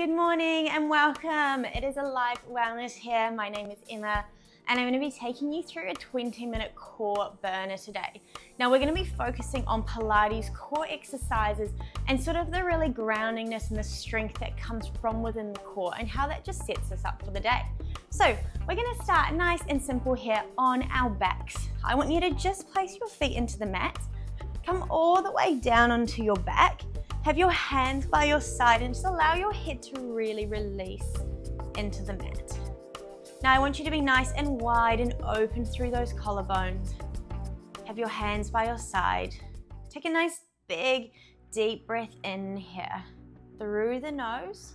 Good morning and welcome. It is Alive Wellness here. My name is Emma and I'm going to be taking you through a 20-minute core burner today. Now we're going to be focusing on Pilates core exercises and sort of the really groundingness and the strength that comes from within the core and how that just sets us up for the day. So we're going to start nice and simple here on our backs. I want you to just place your feet into the mat, come all the way down onto your back. Have your hands by your side and just allow your head to really release into the mat. Now I want you to be nice and wide and open through those collarbones. Have your hands by your side. Take a nice big deep breath in here through the nose.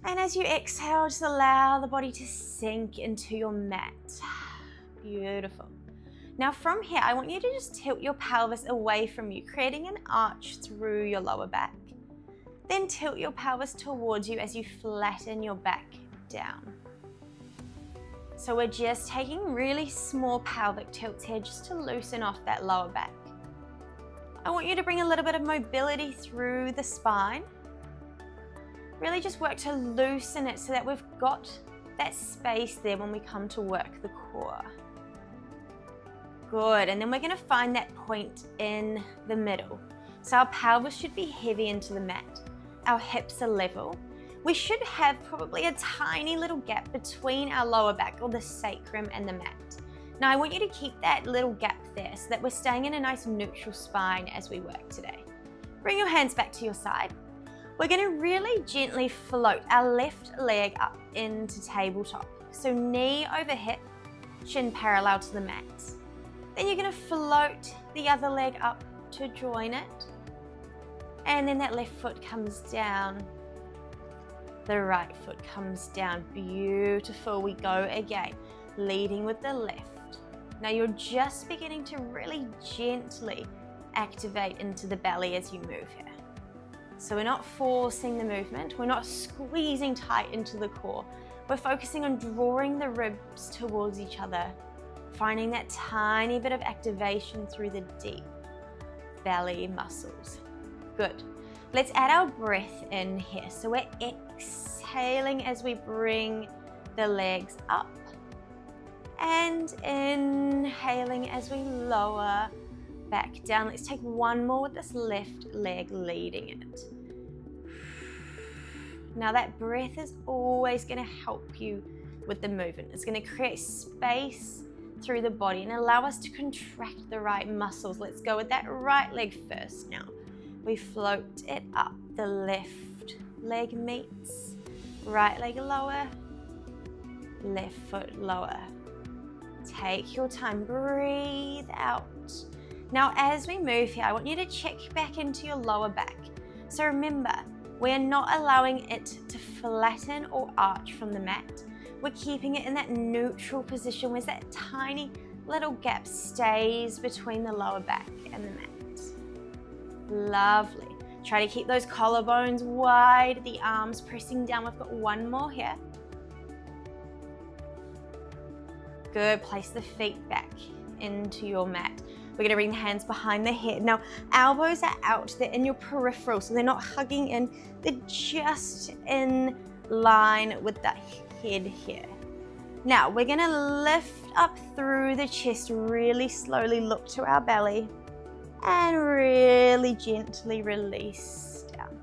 And as you exhale, just allow the body to sink into your mat. Beautiful. Now from here, I want you to just tilt your pelvis away from you, creating an arch through your lower back. Then tilt your pelvis towards you as you flatten your back down. So we're just taking really small pelvic tilts here just to loosen off that lower back. I want you to bring a little bit of mobility through the spine. Really just work to loosen it so that we've got that space there when we come to work the core. Good, and then we're going to find that point in the middle. So our pelvis should be heavy into the mat. Our hips are level. We should have probably a tiny little gap between our lower back or the sacrum and the mat. Now I want you to keep that little gap there so that we're staying in a nice neutral spine as we work today. Bring your hands back to your side. We're going to really gently float our left leg up into tabletop. So knee over hip, chin parallel to the mat. Then you're going to float the other leg up to join it. And then that left foot comes down. The right foot comes down. Beautiful. We go again, leading with the left. Now you're just beginning to really gently activate into the belly as you move here. So we're not forcing the movement. We're not squeezing tight into the core. We're focusing on drawing the ribs towards each other, finding that tiny bit of activation through the deep belly muscles. Good. Let's add our breath in here. So we're exhaling as we bring the legs up and inhaling as we lower back down. Let's take one more with this left leg leading it. Now that breath is always going to help you with the movement. It's going to create space through the body and allow us to contract the right muscles. Let's go with that right leg first now. We float it up. The left leg meets, right leg lower, left foot lower. Take your time, breathe out. Now as we move here, I want you to check back into your lower back. So remember, we're not allowing it to flatten or arch from the mat. We're keeping it in that neutral position where that tiny little gap stays between the lower back and the mat. Lovely. Try to keep those collarbones wide, the arms pressing down. We've got one more here. Good. Place the feet back into your mat. We're going to bring the hands behind the head. Now, elbows are out. They're in your peripheral, so they're not hugging in. They're just in line with the head here. Now, we're going to lift up through the chest, really slowly look to our belly, and really gently release down.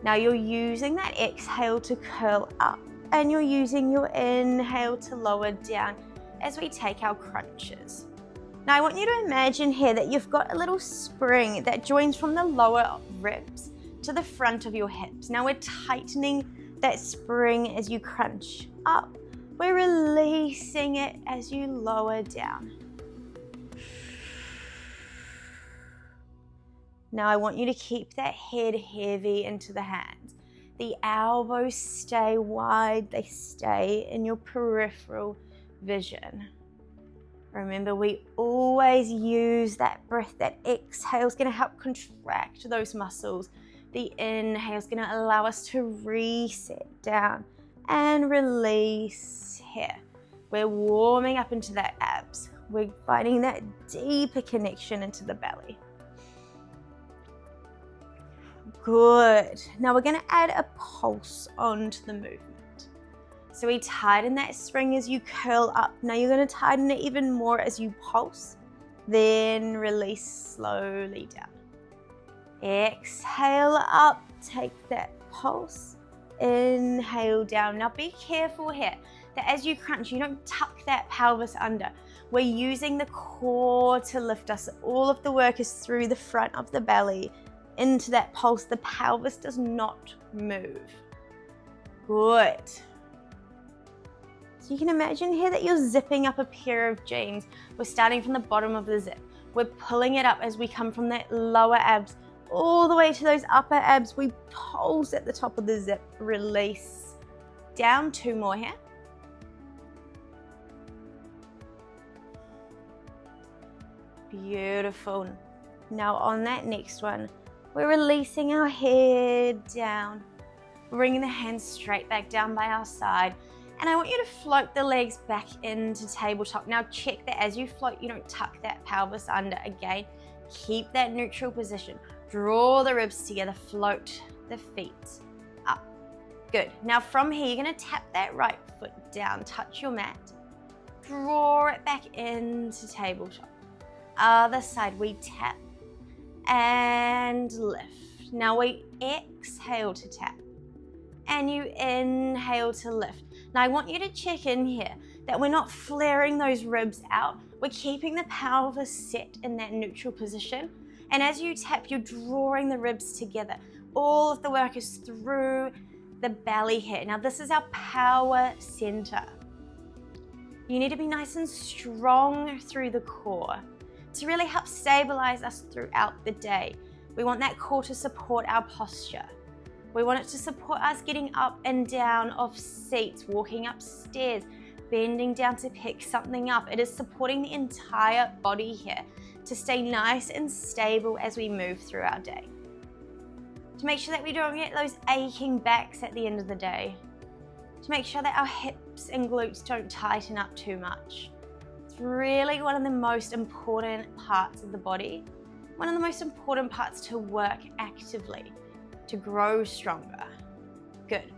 Now, you're using that exhale to curl up, and you're using your inhale to lower down as we take our crunches. Now I want you to imagine here that you've got a little spring that joins from the lower ribs to the front of your hips. Now we're tightening that spring as you crunch up. We're releasing it as you lower down. Now I want you to keep that head heavy into the hands. The elbows stay wide, they stay in your peripheral vision. Remember, we always use that breath. That exhale is going to help contract those muscles. The inhale is going to allow us to reset down and release here. We're warming up into that abs. We're finding that deeper connection into the belly. Good. Now we're gonna add a pulse onto the movement. So we tighten that spring as you curl up. Now you're gonna tighten it even more as you pulse, then release slowly down. Exhale up, take that pulse, inhale down. Now be careful here that as you crunch, you don't tuck that pelvis under. We're using the core to lift us. All of the work is through the front of the belly into that pulse. The pelvis does not move. Good. So you can imagine here that you're zipping up a pair of jeans. We're starting from the bottom of the zip. We're pulling it up as we come from that lower abs all the way to those upper abs. We pulse at the top of the zip, release down. 2 more here. Beautiful. Now on that next one, we're releasing our head down, bringing the hands straight back down by our side. And I want you to float the legs back into tabletop. Now check that as you float, you don't tuck that pelvis under. Again, keep that neutral position. Draw the ribs together, float the feet up. Good. Now from here, you're gonna tap that right foot down, touch your mat, draw it back into tabletop. Other side, we tap and lift. Now we exhale to tap and you inhale to lift. Now I want you to check in here that we're not flaring those ribs out. We're keeping the pelvis set in that neutral position. And as you tap, you're drawing the ribs together. All of the work is through the belly here. Now this is our power center. You need to be nice and strong through the core to really help stabilize us throughout the day. We want that core to support our posture. We want it to support us getting up and down of seats, walking upstairs, bending down to pick something up. It is supporting the entire body here to stay nice and stable as we move through our day. To make sure that we don't get those aching backs at the end of the day. To make sure that our hips and glutes don't tighten up too much. It's really one of the most important parts of the body. One of the most important parts to work actively, to grow stronger. Good.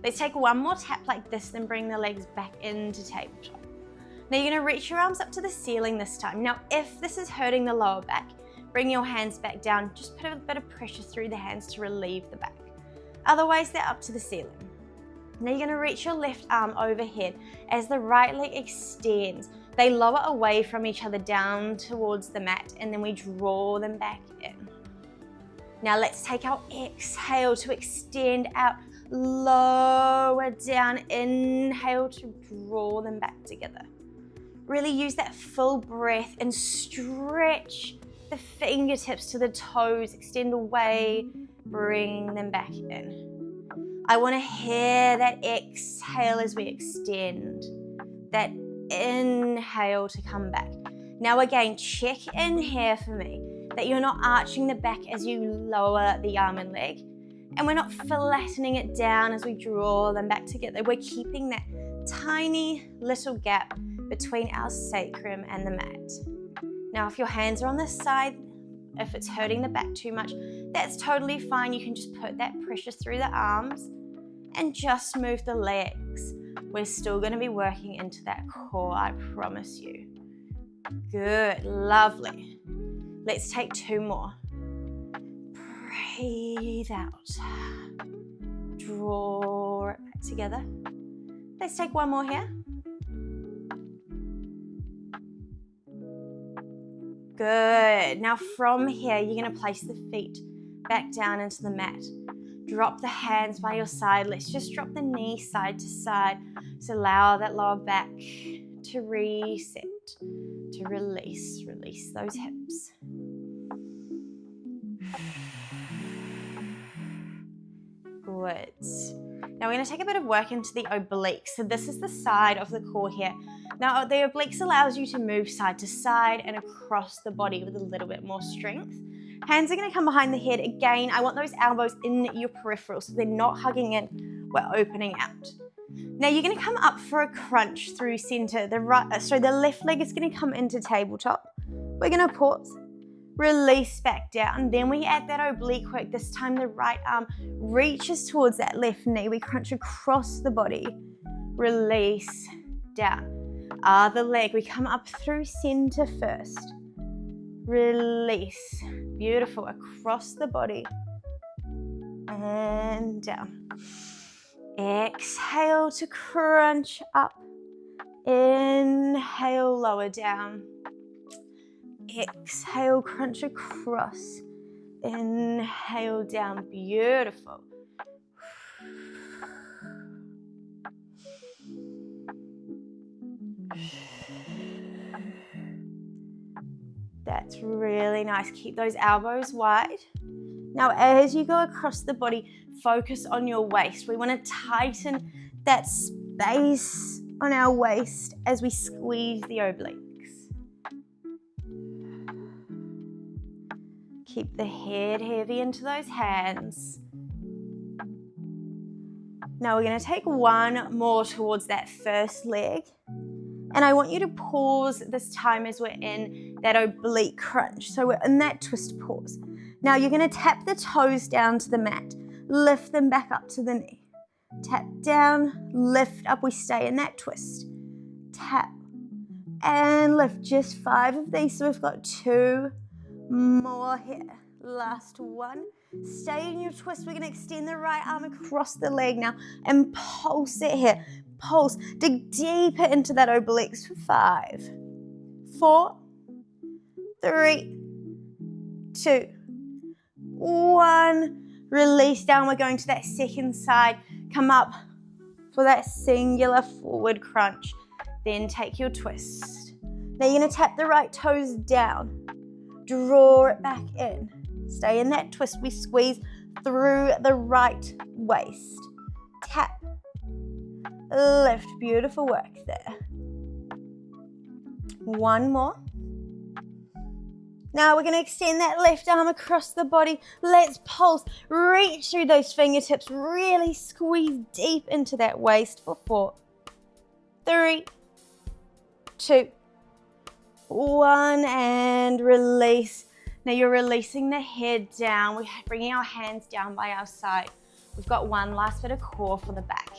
Let's take one more tap like this, then bring the legs back into tabletop. Now you're gonna reach your arms up to the ceiling this time. Now, if this is hurting the lower back, bring your hands back down. Just put a bit of pressure through the hands to relieve the back. Otherwise, they're up to the ceiling. Now you're gonna reach your left arm overhead as the right leg extends. They lower away from each other down towards the mat, and then we draw them back in. Now let's take our exhale to extend out, lower down, inhale to draw them back together. Really use that full breath and stretch the fingertips to the toes, extend away, bring them back in. I want to hear that exhale as we extend, that inhale to come back. Now again, check in here for me that you're not arching the back as you lower the arm and leg, and we're not flattening it down as we draw them back together. We're keeping that tiny little gap between our sacrum and the mat. Now, if your hands are on this side, if it's hurting the back too much, that's totally fine. You can just put that pressure through the arms and just move the legs. We're still going to be working into that core, I promise you. Good, lovely. Let's take 2 more. Breathe out. Draw it back together. Let's take 1 more here. Good. Now from here, you're going to place the feet back down into the mat. Drop the hands by your side. Let's just drop the knees side to side. So allow that lower back to reset, to release. Release those hips. Good. Now we're going to take a bit of work into the obliques. So this is the side of the core here. Now the obliques allows you to move side to side and across the body with a little bit more strength. Hands are going to come behind the head. Again, I want those elbows in your peripheral so they're not hugging in, we're opening out. Now you're going to come up for a crunch through center. The left leg is going to come into tabletop. We're going to pause, release back down. Then we add that oblique work. This time the right arm reaches towards that left knee. We crunch across the body, release down. Other leg, we come up through center first. Release, beautiful, across the body and down. Exhale to crunch up. Inhale, lower down. Exhale, crunch across. Inhale, down, beautiful. That's really nice. Keep those elbows wide. Now, as you go across the body, focus on your waist. We want to tighten that space on our waist as we squeeze the obliques. Keep the head heavy into those hands. Now we're going to take one more towards that first leg. And I want you to pause this time as we're in that oblique crunch. So we're in that twist pause. Now you're going to tap the toes down to the mat. Lift them back up to the knee. Tap down, lift up. We stay in that twist. Tap and lift. Just 5 of these. So we've got 2 more here. Last one. Stay in your twist. We're going to extend the right arm across the leg now and pulse it here. Pulse. Dig deeper into that obliques for 5, 4, 3, 2, 1. Release down. We're going to that second side. Come up for that singular forward crunch. Then take your twist. Now you're going to tap the right toes down. Draw it back in. Stay in that twist. We squeeze through the right waist. Tap. Lift. Beautiful work there. One more. Now we're going to extend that left arm across the body. Let's pulse. Reach through those fingertips. Really squeeze deep into that waist for 4, 3, 2, 1, and release. Now you're releasing the head down. We're bringing our hands down by our side. We've got one last bit of core for the back.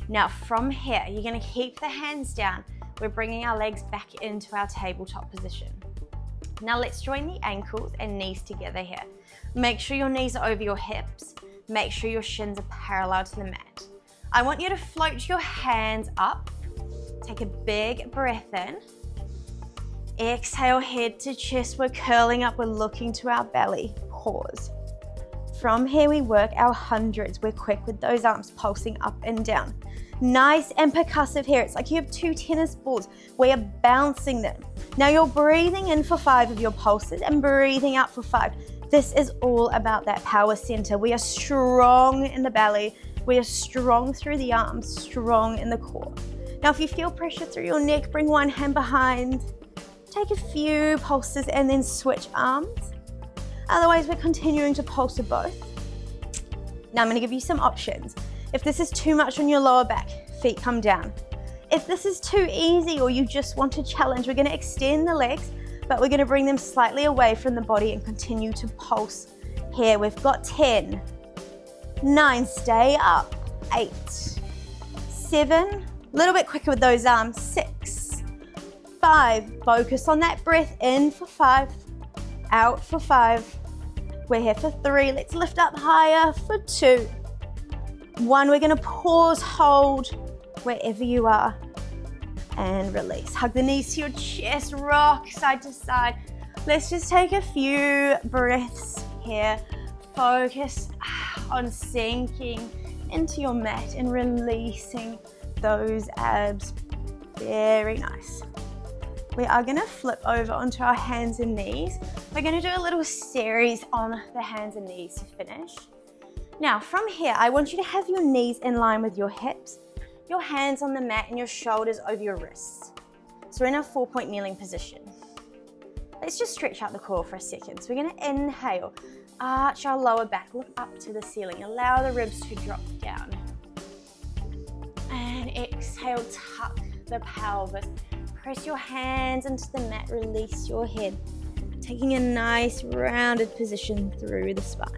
Now from here, you're going to keep the hands down. We're bringing our legs back into our tabletop position. Now let's join the ankles and knees together here. Make sure your knees are over your hips. Make sure your shins are parallel to the mat. I want you to float your hands up. Take a big breath in. Exhale, head to chest. We're curling up. We're looking to our belly. Pause. From here, we work our hundreds. We're quick with those arms pulsing up and down. Nice and percussive here. It's like you have 2 tennis balls. We are bouncing them. Now you're breathing in for 5 of your pulses and breathing out for 5. This is all about that power center. We are strong in the belly. We are strong through the arms, strong in the core. Now, if you feel pressure through your neck, bring one hand behind. Take a few pulses and then switch arms. Otherwise, we're continuing to pulse with both. Now, I'm going to give you some options. If this is too much on your lower back, feet come down. If this is too easy or you just want to challenge, we're going to extend the legs, but we're going to bring them slightly away from the body and continue to pulse here. We've got 10, 9, stay up, 8, 7, a little bit quicker with those arms, 6, 5, focus on that breath, in for 5, out for 5, we're here for 3, let's lift up higher for 2, 1, we're going to pause, hold wherever you are and release. Hug the knees to your chest, rock side to side. Let's just take a few breaths here. Focus on sinking into your mat and releasing those abs. Very nice. We are going to flip over onto our hands and knees. We're going to do a little series on the hands and knees to finish. Now from here, I want you to have your knees in line with your hips, your hands on the mat and your shoulders over your wrists. So we're in a 4-point kneeling position. Let's just stretch out the core for a second. So we're going to inhale, arch our lower back, look up to the ceiling, allow the ribs to drop down. And exhale, tuck the pelvis. Press your hands into the mat, release your head. taking a nice rounded position through the spine.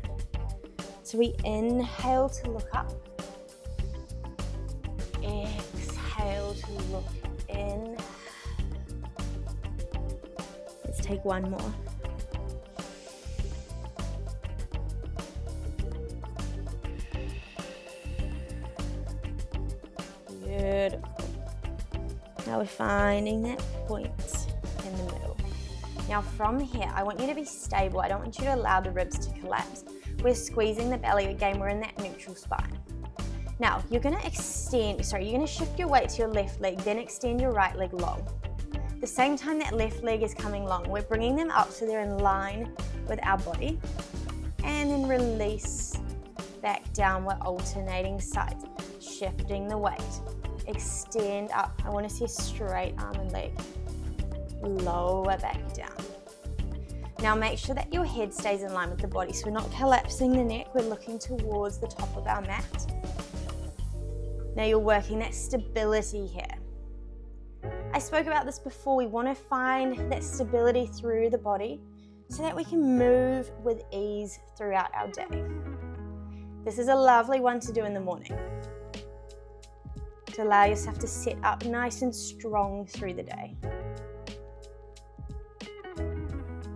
So we inhale to look up. Exhale to look in. Let's take one more. Beautiful. Now we're finding that point in the middle. Now from here, I want you to be stable. I don't want you to allow the ribs to collapse. We're squeezing the belly. Again, we're in that neutral spine. Now you're gonna shift your weight to your left leg, then extend your right leg long. The same time that left leg is coming long, we're bringing them up so they're in line with our body. And then release back down. We're alternating sides, shifting the weight. Extend up. I want to see a straight arm and leg. Lower back down. Now make sure that your head stays in line with the body, so we're not collapsing the neck, we're looking towards the top of our mat. Now you're working that stability here. I spoke about this before. We want to find that stability through the body so that we can move with ease throughout our day. This is a lovely one to do in the morning, to allow yourself to sit up nice and strong through the day.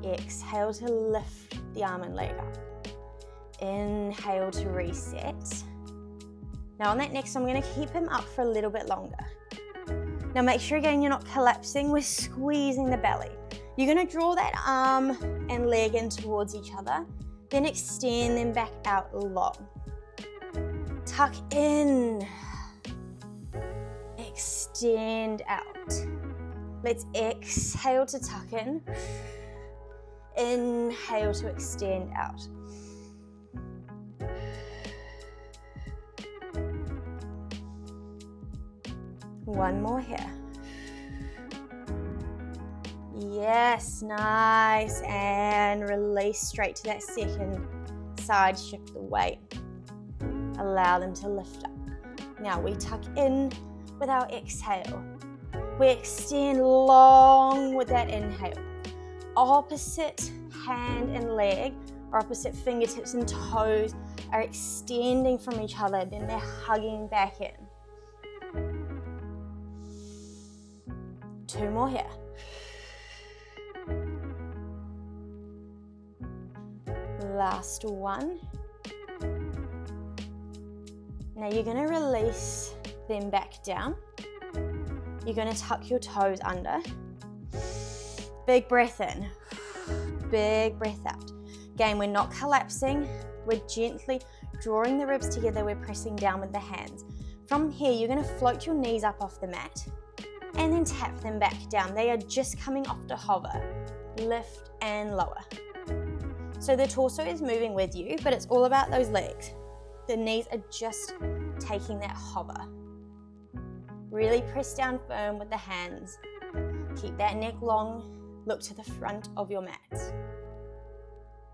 Exhale to lift the arm and leg up. Inhale to reset. Now on that next one, I'm going to keep him up for a little bit longer. Now make sure again you're not collapsing, we're squeezing the belly. You're going to draw that arm and leg in towards each other, then extend them back out long. Tuck in. Extend out. Let's exhale to tuck in. Inhale to extend out. One more here. Yes, nice. And release straight to that second side. Shift the weight. Allow them to lift up. Now we tuck in with our exhale. We extend long with that inhale. Opposite hand and leg, or opposite fingertips and toes are extending from each other, then they're hugging back in. Two more here. Last one. Now you're going to release them back down. You're going to tuck your toes under. Big breath in. Big breath out. Again, we're not collapsing. We're gently drawing the ribs together. We're pressing down with the hands. From here, you're going to float your knees up off the mat and then tap them back down. They are just coming off to hover. Lift and lower. So the torso is moving with you, but it's all about those legs. The knees are just taking that hover. Really press down firm with the hands. Keep that neck long. Look to the front of your mat.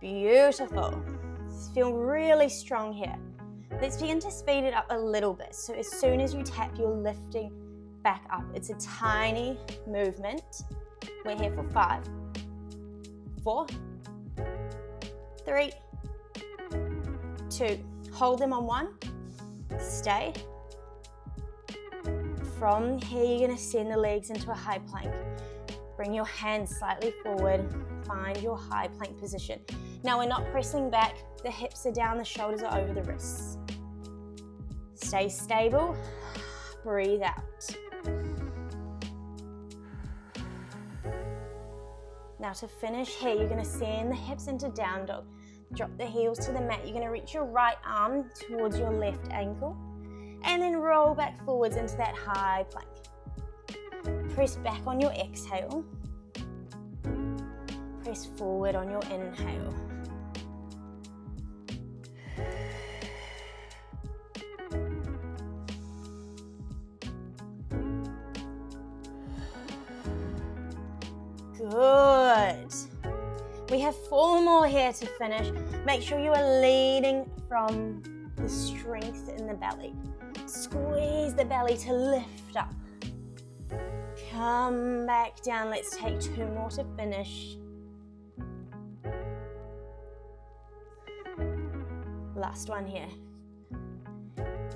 Beautiful. Feel really strong here. Let's begin to speed it up a little bit. So as soon as you tap, you're lifting back up. It's a tiny movement. We're here for 5, 4, 3, 2. Hold them on 1. Stay. From here, you're going to send the legs into a high plank. Bring your hands slightly forward. Find your high plank position. Now we're not pressing back. The hips are down, the shoulders are over the wrists. Stay stable. Breathe out. Now to finish here, you're going to send the hips into down dog. Drop the heels to the mat. You're going to reach your right arm towards your left ankle and then roll back forwards into that high plank. Press back on your exhale. Press forward on your inhale. Good. We have 4 more here to finish. Make sure you are leading from the strength in the belly. Squeeze the belly to lift up. Come back down. Let's take 2 more to finish. last one here.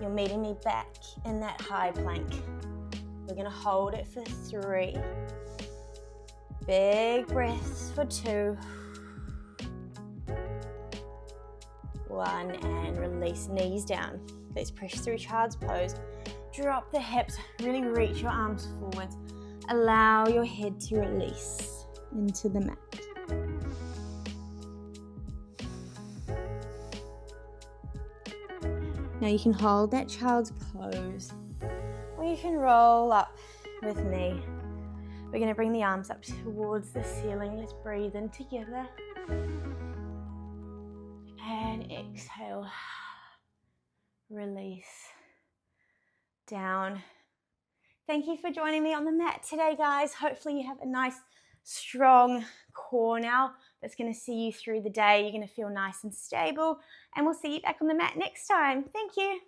You're meeting me back in that high plank. We're gonna hold it for 3. Big breaths for 2. 1, and release, knees down. Let's press through child's pose. Drop the hips, really reach your arms forwards. Allow your head to release into the mat. Now you can hold that child's pose, or you can roll up with me. We're going to bring the arms up towards the ceiling. Let's breathe in together. And exhale. Release. Down. Thank you for joining me on the mat today, guys. Hopefully you have a nice, strong core now that's going to see you through the day. You're going to feel nice and stable. And we'll see you back on the mat next time. Thank you.